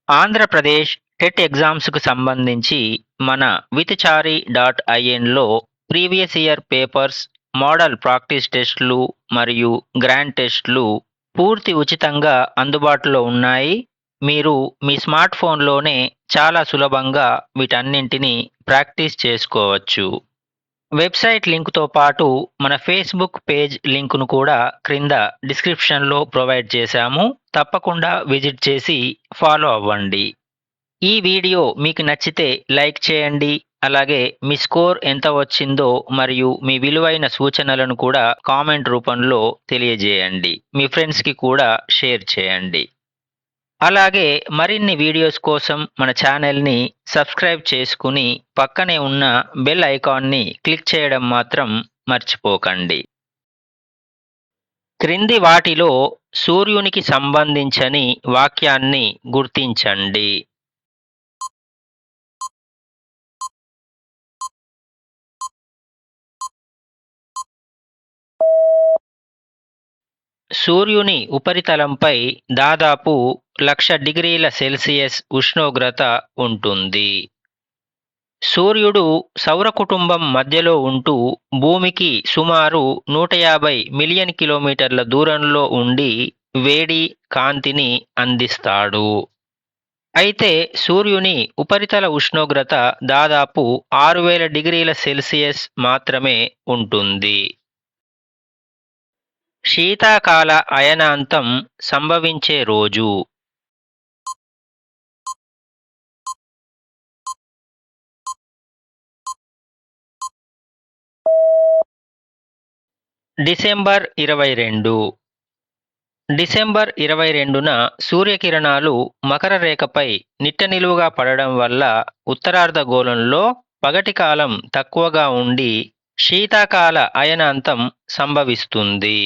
Andhra Pradesh TET ఎగ్జామ్స్‌కు సంబంధించి మన విత్‌చారి.inలో previous year papers, model practice టెస్ట్‌లు మరియు గ్రాండ్ టెస్ట్‌లు పూర్తి ఉచితంగా అందుబాటులో ఉన్నాయి. మీరు మీ స్మార్ట్ ఫోన్‌లోనే చాలా సులభంగా వీటన్నింటిని ప్రాక్టీస్ చేసుకోవచ్చు. వెబ్‌సైట్ లింక్‌తో పాటు మన ఫేస్‌బుక్ పేజ్ లింక్‌ను కూడా క్రింద డిస్క్రిప్షన్‌లో ప్రొవైడ్ చేశాము. తప్పకుండా విజిట్ చేసి ఫాలో అవ్వండి. ఈ వీడియో మీకు నచ్చితే లైక్ చేయండి. అలాగే మీ స్కోర్ ఎంత వచ్చిందో మరియు మీ విలువైన సూచనలను కూడా కామెంట్ రూపంలో తెలియజేయండి. మీ ఫ్రెండ్స్‌కి కూడా షేర్ చేయండి. అలాగే మరిన్ని వీడియోస్ కోసం మన ఛానల్‌ని సబ్స్క్రైబ్ చేసుకుని పక్కనే ఉన్న బెల్ ఐకాన్‌ని క్లిక్ చేయడం మాత్రం మర్చిపోకండి. క్రింది వాటిలో సూర్యునికి సంబంధించని వాక్యాన్ని గుర్తించండి. సూర్యుని ఉపరితలంపై దాదాపు 1,00,000 డిగ్రీల సెల్సియస్ ఉష్ణోగ్రత ఉంటుంది. సూర్యుడు సౌర కుటుంబం మధ్యలో ఉంటూ భూమికి సుమారు 150 మిలియన్ కిలోమీటర్ల దూరంలో ఉండి వేడి, కాంతిని అందిస్తాడు. అయితే సూర్యుని ఉపరితల ఉష్ణోగ్రత దాదాపు 6,000 డిగ్రీల సెల్సియస్ మాత్రమే ఉంటుంది. శీతాకాల అయనాంతం సంభవించే రోజు. డిసెంబర్ 22. డిసెంబర్ 22న సూర్యకిరణాలు మకర రేఖపై నిట్టనిలువుగా పడడం వల్ల ఉత్తరార్ధగోళంలో పగటి కాలం తక్కువగా ఉండి శీతాకాల అయనాంతం సంభవిస్తుంది.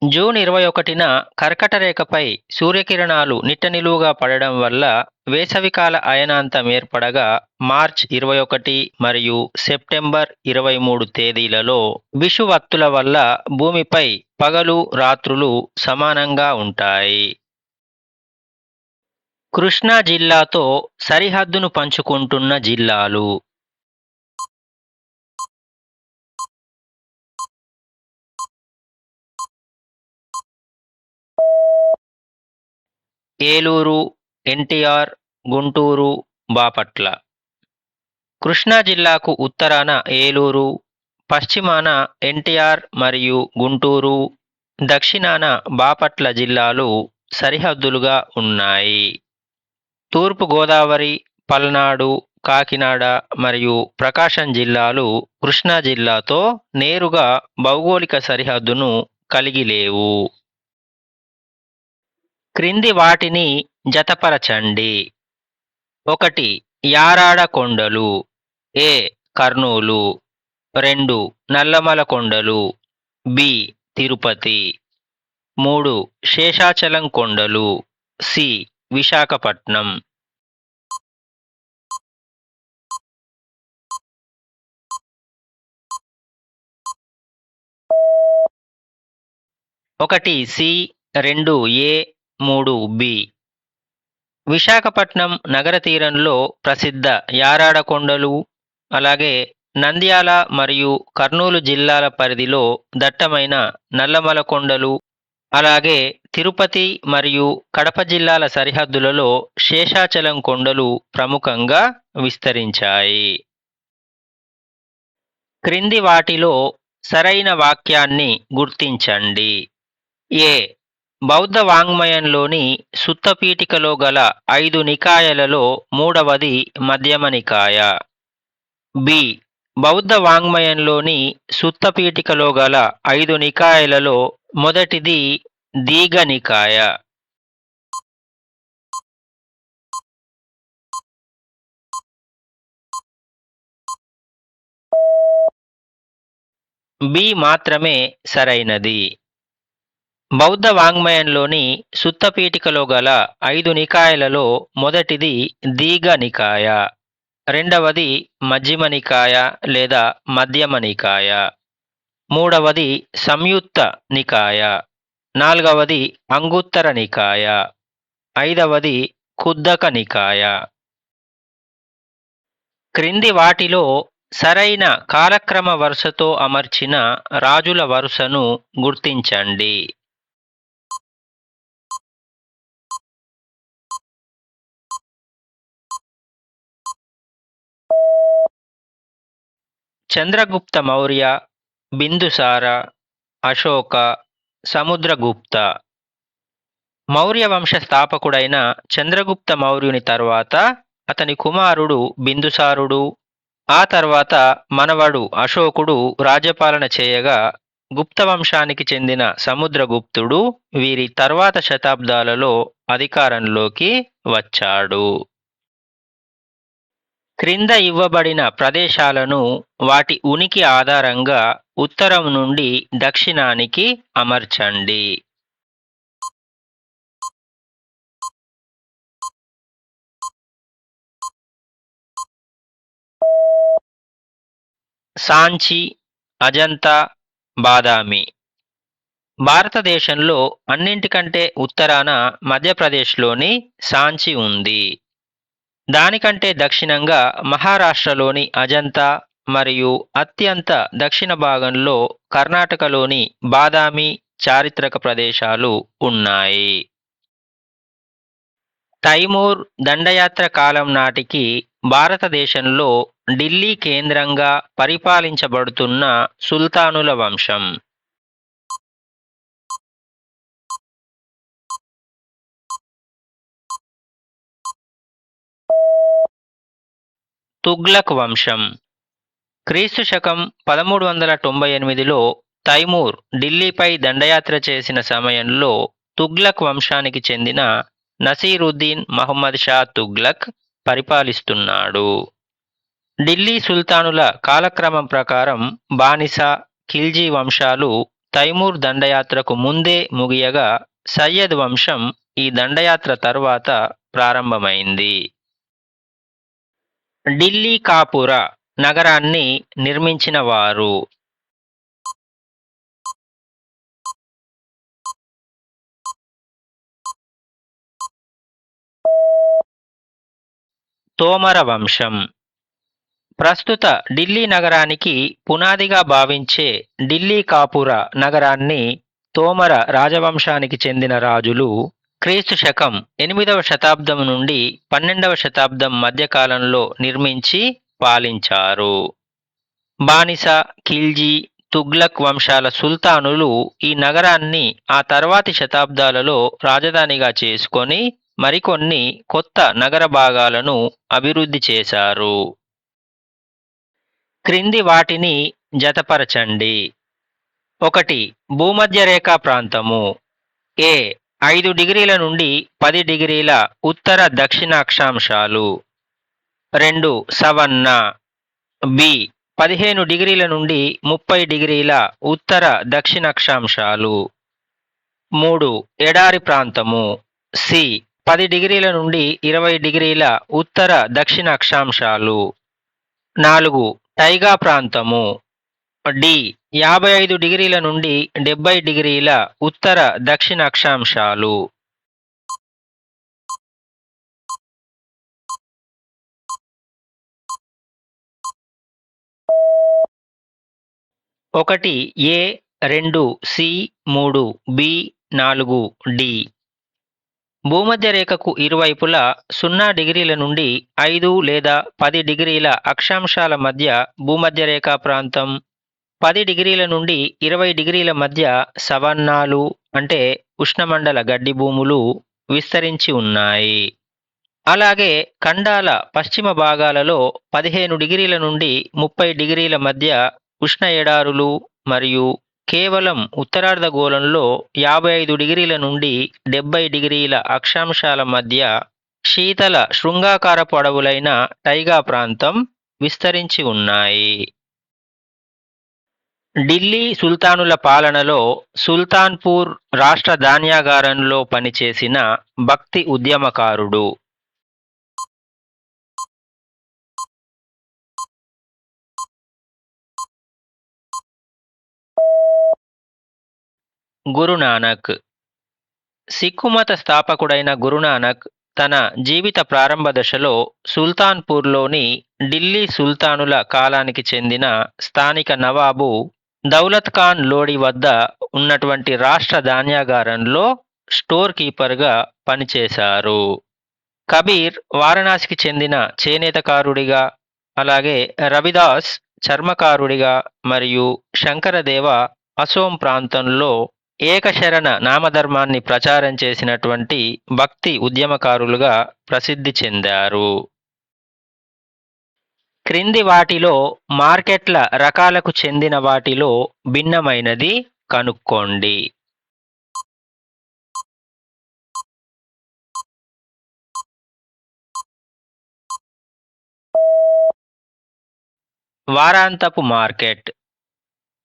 జూన్ 21న కర్కట రేఖపై సూర్యకిరణాలు నిట్టనిలువుగా పడడం వల్ల వేసవికాల అయనాంతం ఏర్పడగా మార్చ్ 21 మరియు సెప్టెంబర్ 23 తేదీలలో విషువత్తుల వల్ల భూమిపై పగలు, రాత్రులు సమానంగా ఉంటాయి. కృష్ణా జిల్లాతో సరిహద్దును పంచుకుంటున్న జిల్లాలు. ఏలూరు, ఎన్టీఆర్, గుంటూరు, బాపట్ల. కృష్ణా జిల్లాకు ఉత్తరాన ఏలూరు, పశ్చిమాన ఎన్టీఆర్ మరియు గుంటూరు, దక్షిణాన బాపట్ల జిల్లాలు సరిహద్దులుగా ఉన్నాయి. తూర్పు గోదావరి, పల్నాడు, కాకినాడ మరియు ప్రకాశం జిల్లాలు కృష్ణా జిల్లాతో నేరుగా భౌగోళిక సరిహద్దును కలిగి లేవు. క్రింది వాటిని జతపరచండి. 1. యారాడ కొండలు. ఏ. కర్నూలు. 2. నల్లమల కొండలు. బి. తిరుపతి. 3. శేషాచలం కొండలు. సి. విశాఖపట్నం. ఒకటి సి, 2 ఏ, 3 బి. విశాఖపట్నం నగర తీరంలో ప్రసిద్ధ యారాడ కొండలు, అలాగే నంద్యాల మరియు కర్నూలు జిల్లాల పరిధిలో దట్టమైన నల్లమల కొండలు, అలాగే తిరుపతి మరియు కడప జిల్లాల సరిహద్దులలో శేషాచలం కొండలు ప్రముఖంగా విస్తరించాయి. క్రింది వాటిలో సరైన వాక్యాన్ని గుర్తించండి. ఏ. బౌద్ధ వాంగ్మయంలోని సుత్తపీఠికలో గల 5 నికాయలలో మూడవది మధ్యమ నికాయ. బి. బౌద్ధ వాంగ్మయంలోని సుత్తపీఠికలో గల 5 నికాయలలో మొదటిది దీఘ నికాయ. బి మాత్రమే సరైనది. బౌద్ధ వాంగ్మయంలోని సుత్తపీఠికలో గల 5 నికాయలలో మొదటిది దీఘ నికాయ, రెండవది మధ్యమ నికాయ లేదా మధ్యమ నికాయ, మూడవది సంయుక్త నికాయ, నాలుగవది అంగుత్తర నికాయ, ఐదవది ఖుద్దక నికాయ. క్రింది వాటిలో సరైన కాలక్రమ వరుసతో అమర్చిన రాజుల వరుసను గుర్తించండి. చంద్రగుప్త మౌర్య, బిందుసార, అశోక, సముద్రగుప్త. మౌర్య వంశ స్థాపకుడైన చంద్రగుప్త మౌర్యుని తర్వాత అతని కుమారుడు బిందుసారుడు, ఆ తర్వాత మనవడు అశోకుడు రాజ్యపాలన చేయగా గుప్త వంశానికి చెందిన సముద్రగుప్తుడు వీరి తర్వాత శతాబ్దాలలో అధికారంలోకి వచ్చాడు. క్రింద ఇవ్వబడిన ప్రదేశాలను వాటి ఉనికి ఆధారంగా ఉత్తరం నుండి దక్షిణానికి అమర్చండి. సాంచి, అజంతా, బాదామి. భారతదేశంలో అన్నింటికంటే ఉత్తరాన మధ్యప్రదేశ్లోని సాంచి ఉంది. దానికంటే దక్షిణంగా మహారాష్ట్రలోని అజంతా మరియు అత్యంత దక్షిణ భాగంలో కర్ణాటకలోని బాదామి చారిత్రక ప్రదేశాలు ఉన్నాయి. తైమూర్ దండయాత్ర కాలం నాటికి భారతదేశంలో ఢిల్లీ కేంద్రంగా పరిపాలించబడుతున్న సుల్తానుల వంశం. తుగ్లక్ వంశం. క్రీస్తు శకం 1398లో తైమూర్ ఢిల్లీపై దండయాత్ర చేసిన సమయంలో తుగ్లక్ వంశానికి చెందిన నసీరుద్దీన్ మహమ్మద్ షా తుగ్లక్ పరిపాలిస్తున్నాడు. ఢిల్లీ సుల్తానుల కాలక్రమం ప్రకారం బానిసా, ఖిల్జీ వంశాలు తైమూర్ దండయాత్రకు ముందే ముగియగా సయ్యద్ వంశం ఈ దండయాత్ర తర్వాత ప్రారంభమైంది. ఢిల్లీ కాపురా నగరాన్ని నిర్మించిన వారు. తోమర వంశం. ప్రస్తుత ఢిల్లీ నగరానికి పునాదిగా భావించే ఢిల్లీ కాపురా నగరాన్ని తోమర రాజవంశానికి చెందిన రాజులు క్రీస్తు శకం 8వ శతాబ్దం నుండి 12వ శతాబ్దం మధ్యకాలంలో నిర్మించి పాలించారు. బానిస, ఖిల్జీ, తుగ్లక్ వంశాల సుల్తానులు ఈ నగరాన్ని ఆ తర్వాతి శతాబ్దాలలో రాజధానిగా చేసుకొని మరికొన్ని కొత్త నగర భాగాలను అభివృద్ధి చేశారు. క్రింది వాటిని జతపరచండి. 1. భూమధ్యరేఖా ప్రాంతము. ఏ 5 డిగ్రీల నుండి 10 డిగ్రీల ఉత్తర దక్షిణ అక్షాంశాలు. 2. సవన్నా. బి 15 డిగ్రీల నుండి 30 డిగ్రీల ఉత్తర దక్షిణ అక్షాంశాలు. 3. ఎడారి ప్రాంతము. సి 10 డిగ్రీల నుండి 20 డిగ్రీల ఉత్తర దక్షిణ అక్షాంశాలు. 4. టైగా ప్రాంతము. డి 55 డిగ్రీల నుండి 70 డిగ్రీల ఉత్తర దక్షిణ అక్షాంశాలు. ఒకటి ఏ 2 సి 3 బి 4 డి. భూమధ్యరేఖకు ఇరువైపులా 0 డిగ్రీల నుండి 5 లేదా 10 డిగ్రీల అక్షాంశాల మధ్య భూమధ్యరేఖా ప్రాంతం, 10 డిగ్రీల నుండి 20 డిగ్రీల మధ్య సవన్నాలు అంటే ఉష్ణమండల గడ్డి భూములు విస్తరించి ఉన్నాయి. అలాగే ఖండాల పశ్చిమ భాగాలలో 15 డిగ్రీల నుండి 30 డిగ్రీల మధ్య ఉష్ణ ఎడారులు మరియు కేవలం ఉత్తరార్ధగోళంలో 55 డిగ్రీల నుండి 70 డిగ్రీల అక్షాంశాల మధ్య శీతల శృంగాకారపు అడవులైన టైగా ప్రాంతం విస్తరించి ఉన్నాయి. ఢిల్లీ సుల్తానుల పాలనలో సుల్తాన్పూర్ రాష్ట్ర ధాన్యాగారంలో పనిచేసిన భక్తి ఉద్యమకారుడు. గురునానక్. సిక్కు మత స్థాపకుడైన గురునానక్ తన జీవిత ప్రారంభ దశలో సుల్తాన్పూర్లోని ఢిల్లీ సుల్తానుల కాలానికి చెందిన స్థానిక నవాబు దౌలత్ ఖాన్ లోడి వద్ద ఉన్నటువంటి రాష్ట్ర ధాన్యాగారంలో స్టోర్ కీపర్గా పనిచేశారు. కబీర్ వారణాసికి చెందిన చేనేతకారుడిగా, అలాగే రవిదాస్ చర్మకారుడిగా మరియు శంకరదేవ అసోం ప్రాంతంలో ఏకశరణ నామధర్మాన్ని ప్రచారం చేసినటువంటి భక్తి ఉద్యమకారులుగా ప్రసిద్ధి చెందారు. క్రింది వాటిలో మార్కెట్ల రకాలకు చెందిన వాటిలో భిన్నమైనది కనుక్కోండి. వారాంతపు మార్కెట్.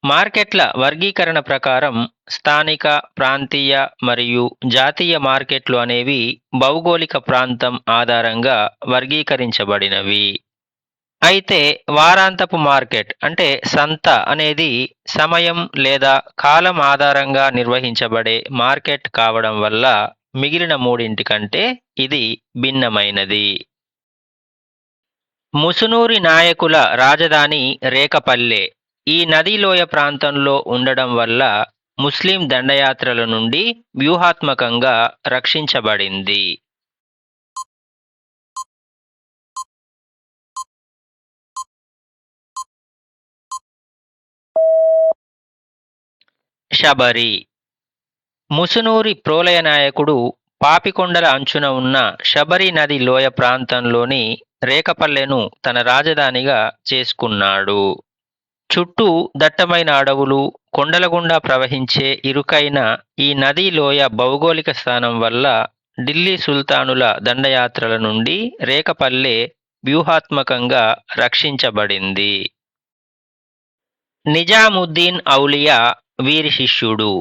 మార్కెట్ల వర్గీకరణ ప్రకారం స్థానిక, ప్రాంతీయ మరియు జాతీయ మార్కెట్లు అనేవి భౌగోళిక ప్రాంతం ఆధారంగా వర్గీకరించబడినవి. అయితే వారాంతపు మార్కెట్ అంటే సంత అనేది సమయం లేదా కాలం ఆధారంగా నిర్వహించబడే మార్కెట్ కావడం వల్ల మిగిలిన మూడింటి కంటే ఇది భిన్నమైనది. ముసునూరి నాయకుల రాజధాని రేకపల్లె ఈ నదీలోయ ప్రాంతంలో ఉండడం వల్ల ముస్లిం దండయాత్రల నుండి వ్యూహాత్మకంగా రక్షించబడింది. శబరి. ముసునూరి ప్రోలయ నాయకుడు పాపికొండల అంచున ఉన్న శబరి నది లోయ ప్రాంతంలోని రేకపల్లెను తన రాజధానిగా చేసుకున్నాడు. చుట్టూ దట్టమైన అడవులు, కొండల గుండా ప్రవహించే ఇరుకైన ఈ నదీ లోయ భౌగోళిక స్థానం వల్ల ఢిల్లీ సుల్తానుల దండయాత్రల నుండి రేకపల్లె వ్యూహాత్మకంగా రక్షించబడింది. నిజాముద్దీన్ ఔలియా వీరి శిష్యుడు.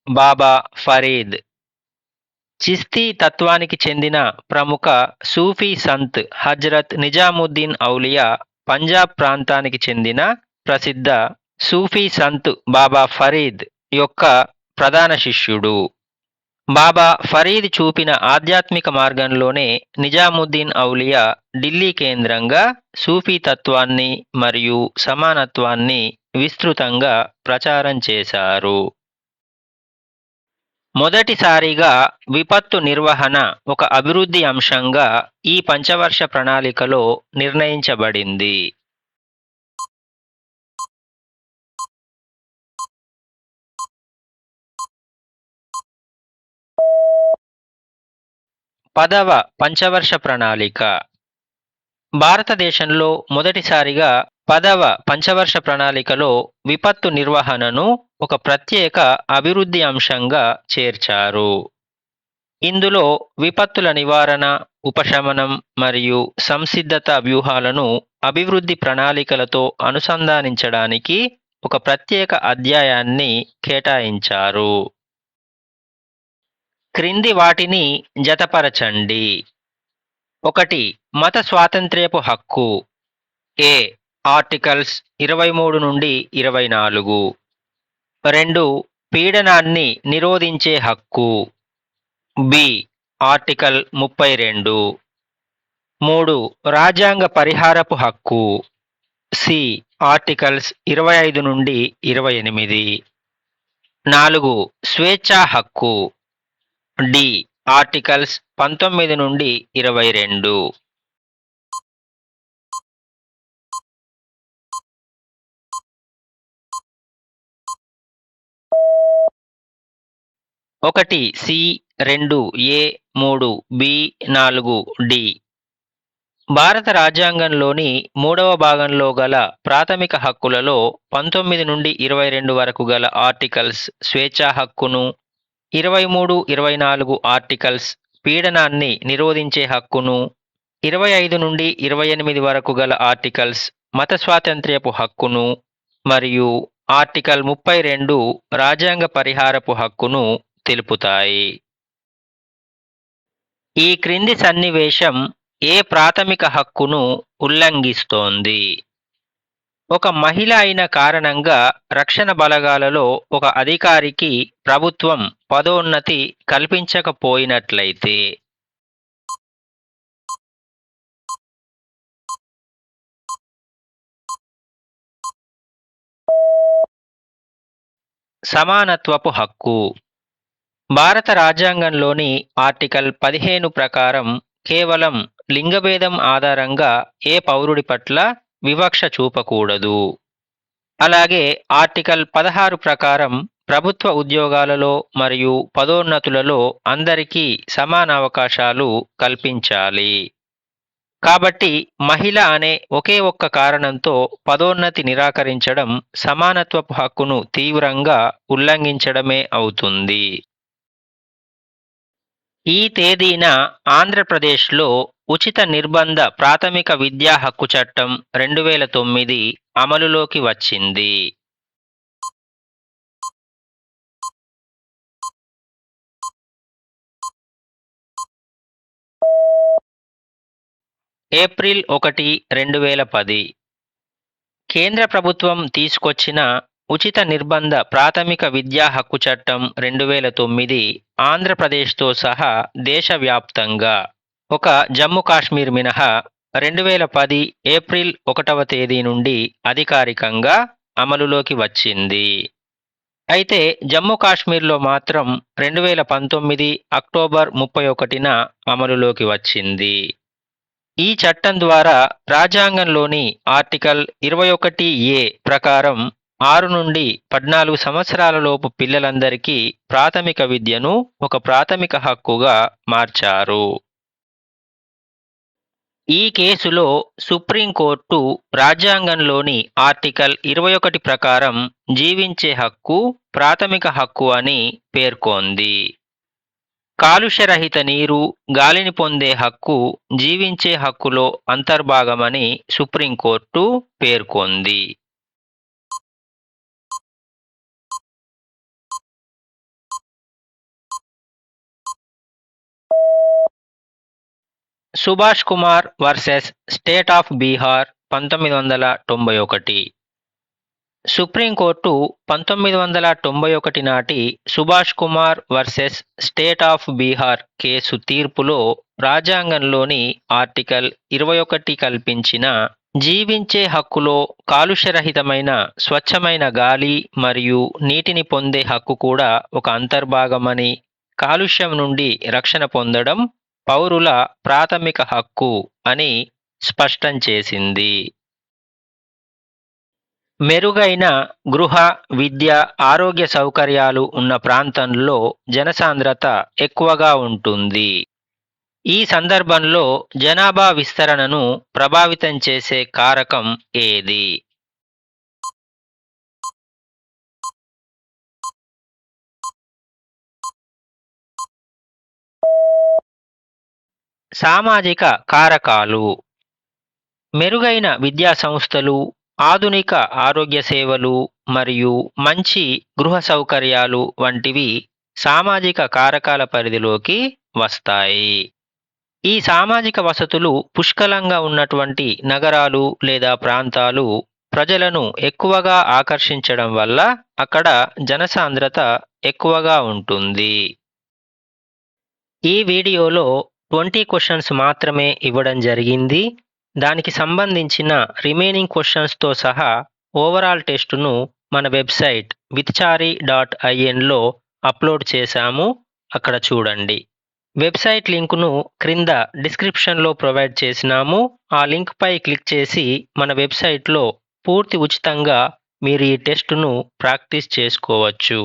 బాబా ఫరీద్. చిస్తీ తత్వానికి చెందిన ప్రముఖ సూఫీ సంత్ హజ్రత్ నిజాముద్దీన్ ఔలియా పంజాబ్ ప్రాంతానికి చెందిన ప్రసిద్ధ సూఫీ సంత్ బాబా ఫరీద్ యొక్క ప్రధాన శిష్యుడు. బాబా ఫరీద్ చూపిన ఆధ్యాత్మిక మార్గంలోనే నిజాముద్దీన్ ఔలియా ఢిల్లీ కేంద్రంగా సూఫీ తత్వాన్ని మరియు సమానత్వాన్ని విస్తృతంగా ప్రచారం చేశారు. మొదటిసారిగా విపత్తు నిర్వహణ ఒక అభివృద్ధి అంశంగా ఈ పంచవర్ష ప్రణాళికలో నిర్ణయించబడింది. పదవ పంచవర్ష ప్రణాళిక. భారతదేశంలో మొదటిసారిగా 10వ పంచవర్ష ప్రణాళికలో విపత్తు నిర్వహణను ఒక ప్రత్యేక అభివృద్ధి అంశంగా చేర్చారు. ఇందులో విపత్తుల నివారణ, ఉపశమనం మరియు సంసిద్ధత వ్యూహాలను అభివృద్ధి ప్రణాళికలతో అనుసంధానించడానికి ఒక ప్రత్యేక అధ్యాయాన్ని కేటాయించారు. క్రింది వాటిని జతపరచండి. 1. మత స్వాతంత్ర్యపు హక్కు. ఏ. ఆర్టికల్స్ 23 నుండి 24. 2. పీడనాన్ని నిరోధించే హక్కు. బి. ఆర్టికల్ 32. 3. రాజ్యాంగ పరిహారపు హక్కు. సి. ఆర్టికల్స్ 25 నుండి 28. 4. స్వేచ్ఛా హక్కు. డి. ఆర్టికల్స్ 19 నుండి 22. ఒకటి సి, 2 ఏ, 3 బి, 4 డి. భారత రాజ్యాంగంలోని 3వ భాగంలో గల ప్రాథమిక హక్కులలో 19 నుండి 22 వరకు గల ఆర్టికల్స్ స్వేచ్ఛా హక్కును, 23, 24 ఆర్టికల్స్ పీడనాన్ని నిరోధించే హక్కును, 25 నుండి 28 వరకు గల ఆర్టికల్స్ మత స్వాతంత్ర్యపు హక్కును మరియు ఆర్టికల్ 32 రాజ్యాంగ పరిహారపు హక్కును తెలుపుతాయి. ఈ క్రింది సన్నివేశం ఏ ప్రాథమిక హక్కును ఉల్లంఘిస్తోంది? ఒక మహిళ అయిన కారణంగా రక్షణ బలగాలలో ఒక అధికారికి ప్రభుత్వం పదోన్నతి కల్పించకపోయినట్లయితే. సమానత్వపు హక్కు. భారత రాజ్యాంగంలోని ఆర్టికల్ 15 ప్రకారం కేవలం లింగభేదం ఆధారంగా ఏ పౌరుడి పట్ల వివక్ష చూపకూడదు. అలాగే ఆర్టికల్ 16 ప్రకారం ప్రభుత్వ ఉద్యోగాలలో మరియు పదోన్నతులలో అందరికీ సమాన అవకాశాలు కల్పించాలి. కాబట్టి మహిళ అనే ఒకే ఒక్క కారణంతో పదోన్నతి నిరాకరించడం సమానత్వపు హక్కును తీవ్రంగా ఉల్లంఘించడమే అవుతుంది. ఈ తేదీన ఆంధ్రప్రదేశ్లో ఉచిత నిర్బంధ ప్రాథమిక విద్యా హక్కు చట్టం 2009 అమలులోకి వచ్చింది. ఏప్రిల్ 1, 2010 కేంద్ర ప్రభుత్వం తీసుకొచ్చిన ఉచిత నిర్బంధ ప్రాథమిక విద్యా హక్కు చట్టం 2009 ఆంధ్రప్రదేశ్తో సహా దేశవ్యాప్తంగా ఒక జమ్మూ కాశ్మీర్ మినహా 2010 ఏప్రిల్ 1వ తేదీ నుండి అధికారికంగా అమలులోకి వచ్చింది. అయితే జమ్మూ కాశ్మీర్లో మాత్రం 2019 అక్టోబర్ 31న అమలులోకి వచ్చింది. ఈ చట్టం ద్వారా రాజ్యాంగంలోని ఆర్టికల్ 21A ప్రకారం 6 నుండి 14 సంవత్సరాలలోపు పిల్లలందరికీ ప్రాథమిక విద్యను ఒక ప్రాథమిక హక్కుగా మార్చారు. ఈ కేసులో సుప్రీంకోర్టు రాజ్యాంగంలోని ఆర్టికల్ 21 ప్రకారం జీవించే హక్కు ప్రాథమిక హక్కు అని పేర్కొంది. కాలుష్యరహిత నీరు, గాలిని పొందే హక్కు జీవించే హక్కులో అంతర్భాగమని సుప్రీంకోర్టు పేర్కొంది. Subhash Kumar versus state of Bihar 1991. Supreme court 1991 నాటి Subhash Kumar versus state of Bihar case తీర్పులో రాజ్యాంగంలోని ఆర్టికల్ 21 కల్పించిన జీవించే హక్కులో కాలుష్యరహితమైన స్వచ్ఛమైన గాలి మరియు నీటిని పొందే హక్కు కూడా ఒక అంతర్భాగమని, కాలుష్యం నుండి రక్షణ పొందడం పౌరుల ప్రాథమిక హక్కు అని స్పష్టం చేసింది. మెరుగైన గృహ, విద్య, ఆరోగ్య సౌకర్యాలు ఉన్న ప్రాంతంలో జనసాంద్రత ఎక్కువగా ఉంటుంది. ఈ సందర్భంలో జనాభా విస్తరణను ప్రభావితం చేసే కారకం ఏది? సామాజిక కారకాలు. మెరుగైన విద్యా సంస్థలు, ఆధునిక ఆరోగ్య సేవలు మరియు మంచి గృహ సౌకర్యాలు వంటివి సామాజిక కారకాల పరిధిలోకి వస్తాయి. ఈ సామాజిక వసతులు పుష్కలంగా ఉన్నటువంటి నగరాలు లేదా ప్రాంతాలు ప్రజలను ఎక్కువగా ఆకర్షించడం వల్ల అక్కడ జనసాంద్రత ఎక్కువగా ఉంటుంది. ఈ వీడియోలో 20 క్వశ్చన్స్ మాత్రమే ఇవ్వడం జరిగింది. దానికి సంబంధించిన రిమైనింగ్ క్వశ్చన్స్తో సహా ఓవరాల్ టెస్టును మన వెబ్సైట్ విత్చారి.inలో అప్లోడ్ చేశాము. అక్కడ చూడండి. వెబ్సైట్ లింకును క్రింద డిస్క్రిప్షన్లో ప్రొవైడ్ చేసినాము. ఆ లింక్పై క్లిక్ చేసి మన వెబ్సైట్లో పూర్తి ఉచితంగా మీరు ఈ టెస్టును ప్రాక్టీస్ చేసుకోవచ్చు.